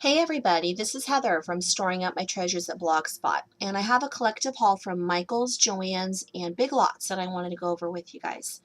Hey everybody, this is Heather from Storing Up My Treasures at Blogspot, and I have a collective haul from Michael's, Joann's, and Big Lots that I wanted to go over with you guys.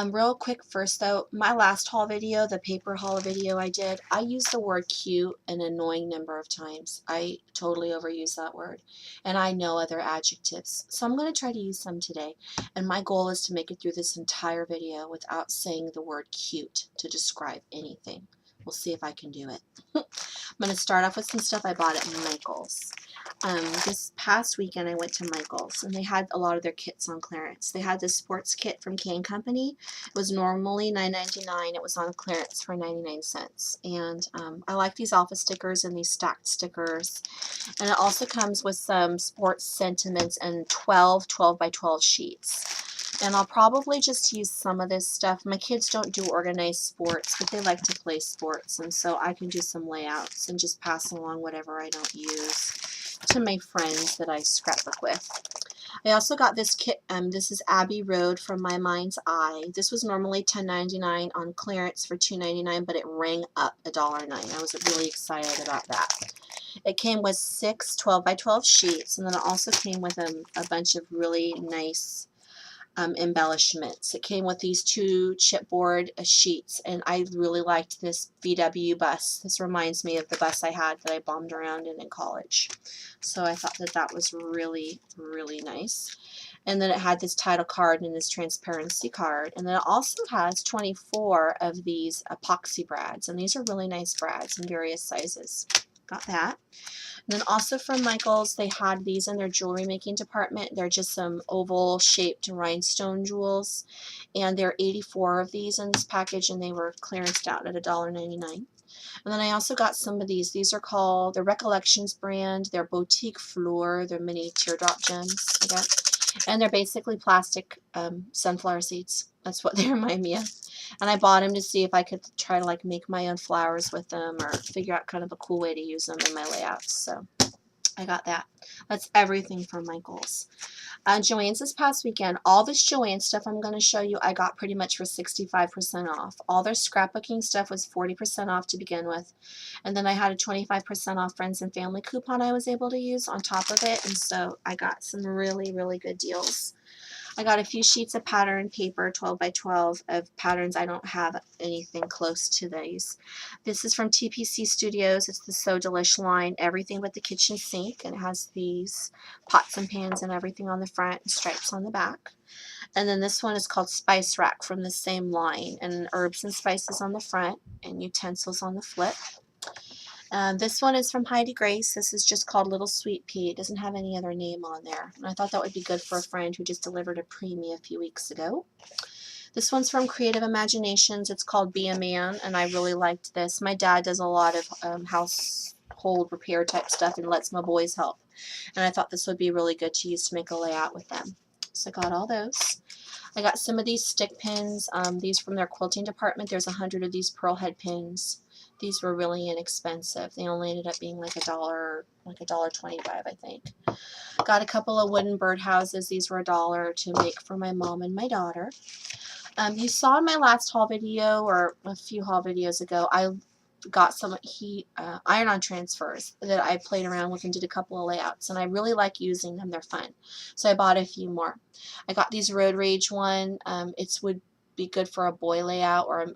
Real quick first though, my last haul video, the paper haul video I did, I used the word cute an annoying number of times. I totally overuse that word, and I know other adjectives, so I'm going to try to use some today, and my goal is to make it through this entire video without saying the word cute to describe anything. We'll see if I can do it. I'm going to start off with some stuff I bought at Michael's. This past weekend I went to Michael's and they had a lot of their kits on clearance. They had this sports kit from Kane Company. It was normally $9.99. It was on clearance for 99 cents. And I like these office stickers and these stacked stickers. And it also comes with some sports sentiments and 12 by 12 sheets. And I'll probably just use some of this stuff. My kids don't do organized sports, but they like to play sports, and so I can do some layouts and just pass along whatever I don't use to my friends that I scrapbook with. I also got this kit. This is Abbey Road from My Mind's Eye. This was normally $10.99 on clearance for $2.99, but it rang up $1.09. I was really excited about that. It came with 6 12 by 12 sheets, and then it also came with a bunch of really nice embellishments. It came with these 2 chipboard sheets, and I really liked this VW bus. This reminds me of the bus I had that I bombed around in college. So I thought that that was really, really nice. And then it had this title card and this transparency card. And then it also has 24 of these epoxy brads. And these are really nice brads in various sizes. Got that. And then also from Michael's, they had these in their jewelry making department. They're just some oval shaped rhinestone jewels. And there are 84 of these in this package, and they were clearanced out at $1.99. And then I also got some of these. These are called the Recollections brand. They're boutique fleur. They're mini teardrop gems, I guess. And they're basically plastic sunflower seeds. That's what they remind me of. And I bought them to see if I could try to like make my own flowers with them or figure out kind of a cool way to use them in my layouts. So I got that. That's everything from Michael's. Joann's this past weekend. All this Joann stuff I'm going to show you I got pretty much for 65% off. All their scrapbooking stuff was 40% off to begin with. And then I had a 25% off friends and family coupon I was able to use on top of it. And so I got some really, really good deals. I got a few sheets of pattern paper, 12 by 12 of patterns. I don't have anything close to these. This is from TPC Studios. It's the So Delish line, everything but the kitchen sink, and it has these pots and pans and everything on the front and stripes on the back. And then this one is called Spice Rack from the same line, and herbs and spices on the front and utensils on the flip. This one is from Heidi Grace. This is just called Little Sweet Pea. It doesn't have any other name on there. And I thought that would be good for a friend who just delivered a preemie a few weeks ago. This one's from Creative Imaginations. It's called Be a Man, and I really liked this. My dad does a lot of household repair type stuff and lets my boys help. And I thought this would be really good to use to make a layout with them. So I got all those. I got some of these stick pins. These from their quilting department. There's 100 of these pearl head pins. These were really inexpensive. They only ended up being like $1.25, I think. Got a couple of wooden birdhouses. These were $1 to make for my mom and my daughter. You saw in my last haul video, or a few haul videos ago, I got some iron-on transfers that I played around with and did a couple of layouts, and I really like using them. They're fun. So I bought a few more. I got these Road Rage one. It would be good for a boy layout, or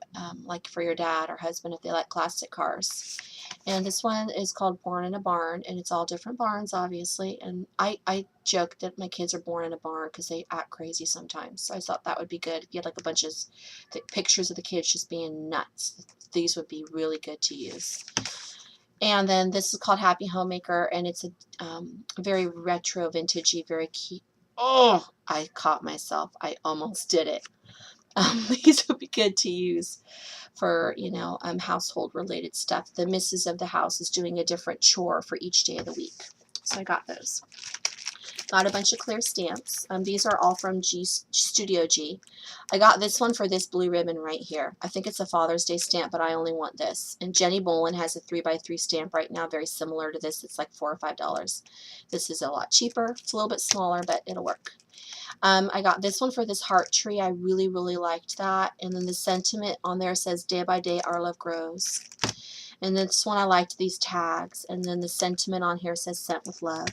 like for your dad or husband if they like classic cars. And this one is called Born in a Barn, and it's all different barns, obviously. And I joke that my kids are born in a barn because they act crazy sometimes. So I thought that would be good. If you had like a bunch of pictures of the kids just being nuts, these would be really good to use. And then this is called Happy Homemaker, and it's a very retro, vintagey, very cute. Oh, I caught myself. I almost did it. These would be good to use for, you know, household related stuff. The missus of the house is doing a different chore for each day of the week. So I got those. Got a bunch of clear stamps. These are all from Studio G. I got this one for this blue ribbon right here. I think it's a Father's Day stamp, but I only want this. And Jenny Bolin has a 3x3 stamp right now, very similar to this. It's like $4 or $5. This is a lot cheaper. It's a little bit smaller, but it'll work. I got this one for this heart tree. I really, really liked that. And then the sentiment on there says, "Day by day, our love grows." And this one I liked these tags. And then the sentiment on here says sent with love.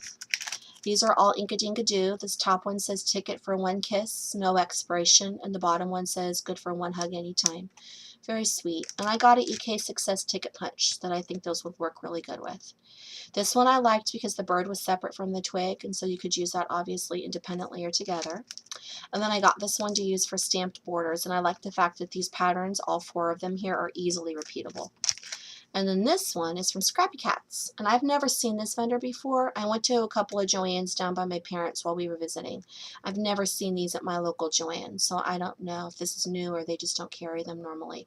These are all Inka-Dinka-Doo. This top one says ticket for one kiss, no expiration. And the bottom one says good for one hug anytime. Very sweet. And I got an EK Success ticket punch that I think those would work really good with. This one I liked because the bird was separate from the twig, and so you could use that obviously independently or together. And then I got this one to use for stamped borders, and I like the fact that these patterns, all 4 of them here, are easily repeatable. And then this one is from Scrappy Cats, and I've never seen this vendor before. I went to a couple of Joann's down by my parents while we were visiting. I've never seen these at my local Joann, so I don't know if this is new or they just don't carry them normally.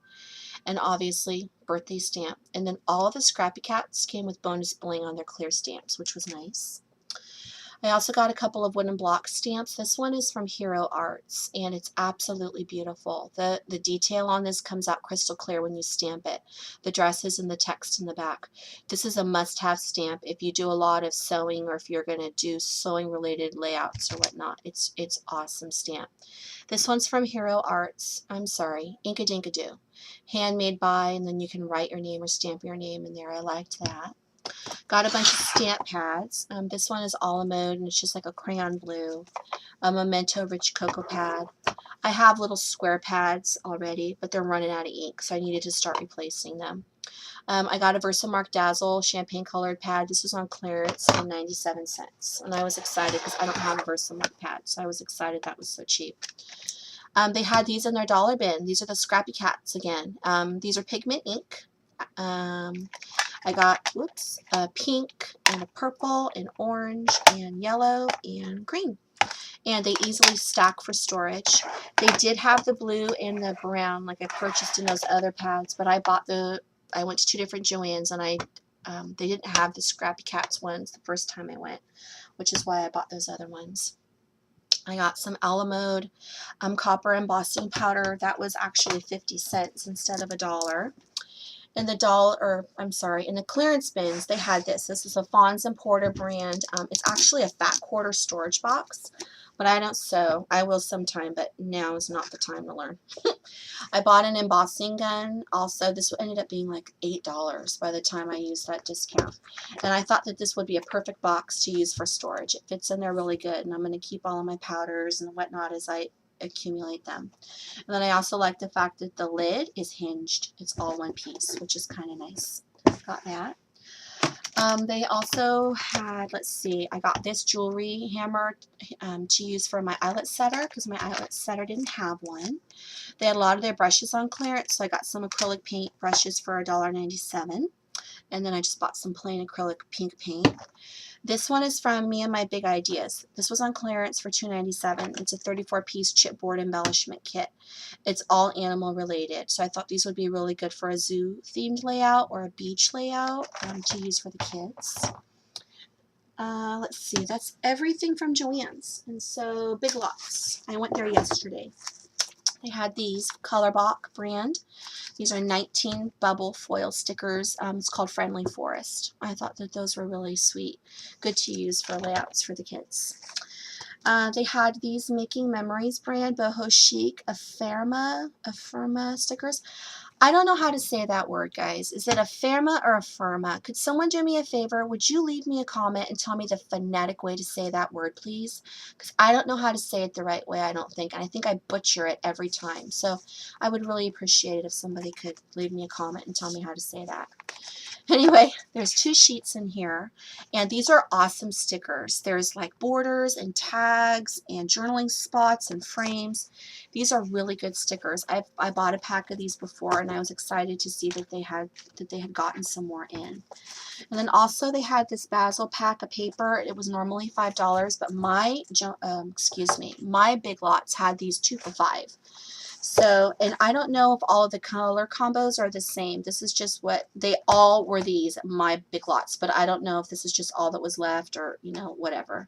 And obviously, birthday stamp. And then all of the Scrappy Cats came with bonus bling on their clear stamps, which was nice. I also got a couple of wooden block stamps. This one is from Hero Arts, and it's absolutely beautiful. The detail on this comes out crystal clear when you stamp it. The dresses and the text in the back. This is a must-have stamp if you do a lot of sewing or if you're going to do sewing-related layouts or whatnot. It's awesome stamp. This one's from Hero Arts. I'm sorry, Inka-Dinka-Doo. Handmade by, and then you can write your name or stamp your name in there. I liked that. Got a bunch of stamp pads. This one is a la mode, and it's just like a crayon blue. A Memento Rich Cocoa pad. I have little square pads already, but they're running out of ink, so I needed to start replacing them. I got a Versamark Dazzle champagne colored pad. This was on clearance for 97 cents, and I was excited because I don't have a Versamark pad, so I was excited that was so cheap. They had these in their dollar bin. These are the Scrappy Cats again. These are pigment ink. I got, a pink and a purple and orange and yellow and green. And they easily stack for storage. They did have the blue and the brown like I purchased in those other pads, but I went to 2 different Joann's and they didn't have the Scrappy Cats ones the first time I went, which is why I bought those other ones. I got some a la mode copper embossing powder. That was actually 50 cents instead of $1. In the in the clearance bins, they had this. This is a Fons and Porter brand. It's actually a fat quarter storage box, but I don't sew. I will sometime, but now is not the time to learn. I bought an embossing gun. Also, this ended up being like $8 by the time I used that discount. And I thought that this would be a perfect box to use for storage. It fits in there really good, and I'm going to keep all of my powders and whatnot as I accumulate them. And then I also like the fact that the lid is hinged. It's all one piece, which is kind of nice. Got that. They also had, I got this jewelry hammer to use for my eyelet setter because my eyelet setter didn't have one. They had a lot of their brushes on clearance, so I got some acrylic paint brushes for $1.97. And then I just bought some plain acrylic pink paint. This one is from Me and My Big Ideas. This was on clearance for $2.97. It's a 34-piece chipboard embellishment kit. It's all animal related, so I thought these would be really good for a zoo-themed layout or a beach layout to use for the kids. That's everything from Joann's. And so Big Lots. I went there yesterday. They had these Colorbach brand. These are 19 bubble foil stickers. It's called Friendly Forest. I thought that those were really sweet. Good to use for layouts for the kids. They had these Making Memories brand Boho Chic Affirma stickers. I don't know how to say that word, guys. Is it Affirma or Affirma? Could someone do me a favor? Would you leave me a comment and tell me the phonetic way to say that word, please? Because I don't know how to say it the right way, I don't think. And I think I butcher it every time. So I would really appreciate it if somebody could leave me a comment and tell me how to say that. Anyway, there's 2 sheets in here, and these are awesome stickers. There's like borders and tags and journaling spots and frames. These are really good stickers. I bought a pack of these before, and I was excited to see that they had gotten some more in. And then also they had this Basil pack of paper. It was normally $5, but my Big Lots had these 2 for $5. So, and I don't know if all of the color combos are the same. This is just what they all were, these My Big Lots, but I don't know if this is just all that was left or, whatever.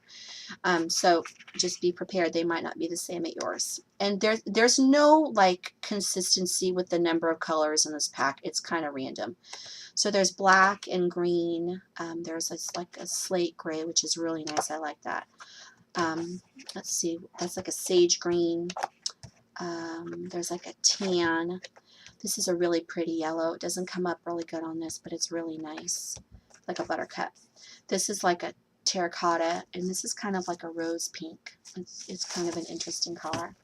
So just be prepared. They might not be the same at yours. And there's no like consistency with the number of colors in this pack. It's kind of random. So there's black and green. There's like a slate gray, which is really nice. I like that. Let's see. That's like a sage green. There's like a tan. This is a really pretty yellow. It doesn't come up really good on this, but it's really nice, like a buttercup. This is like a terracotta, and this is kind of like a rose pink. It's kind of an interesting color.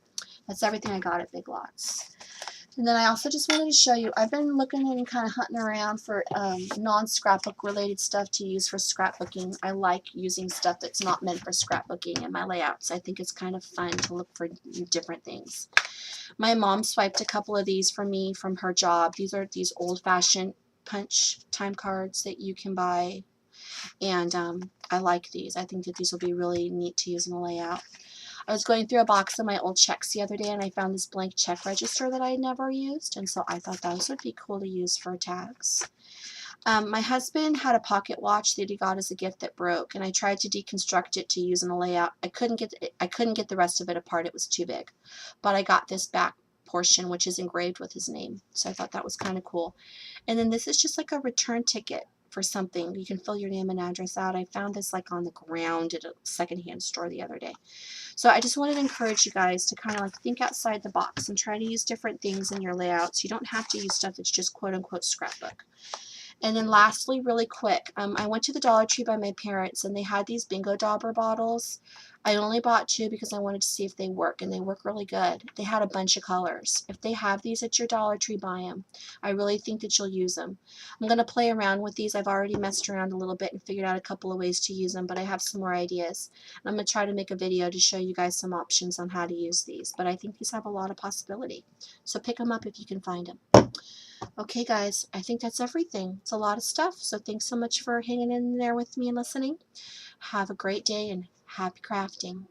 That's everything I got at Big Lots. And then I also just wanted to show you, I've been looking and kind of hunting around for non-scrapbook related stuff to use for scrapbooking. I like using stuff that's not meant for scrapbooking in my layouts. I think it's kind of fun to look for different things. My mom swiped a couple of these for me from her job. These are these old-fashioned punch time cards that you can buy. And I like these. I think that these will be really neat to use in a layout. I was going through a box of my old checks the other day, and I found this blank check register that I had never used, and so I thought those would be cool to use for tags. My husband had a pocket watch that he got as a gift that broke, and I tried to deconstruct it to use in a layout. I couldn't get the rest of it apart. It was too big, but I got this back portion, which is engraved with his name, so I thought that was kind of cool. And then this is just like a return ticket for something. You can fill your name and address out. I found this like on the ground at a secondhand store the other day. So I just wanted to encourage you guys to kind of like think outside the box and try to use different things in your layouts. You don't have to use stuff that's just quote-unquote scrapbook. And then lastly, really quick, I went to the Dollar Tree by my parents, and they had these Bingo Dauber bottles. I only bought 2 because I wanted to see if they work, and they work really good. They had a bunch of colors. If they have these at your Dollar Tree, buy them. I really think that you'll use them. I'm going to play around with these. I've already messed around a little bit and figured out a couple of ways to use them, but I have some more ideas. And I'm going to try to make a video to show you guys some options on how to use these, but I think these have a lot of possibility. So pick them up if you can find them. Okay, guys, I think that's everything. It's a lot of stuff, so thanks so much for hanging in there with me and listening. Have a great day and happy crafting.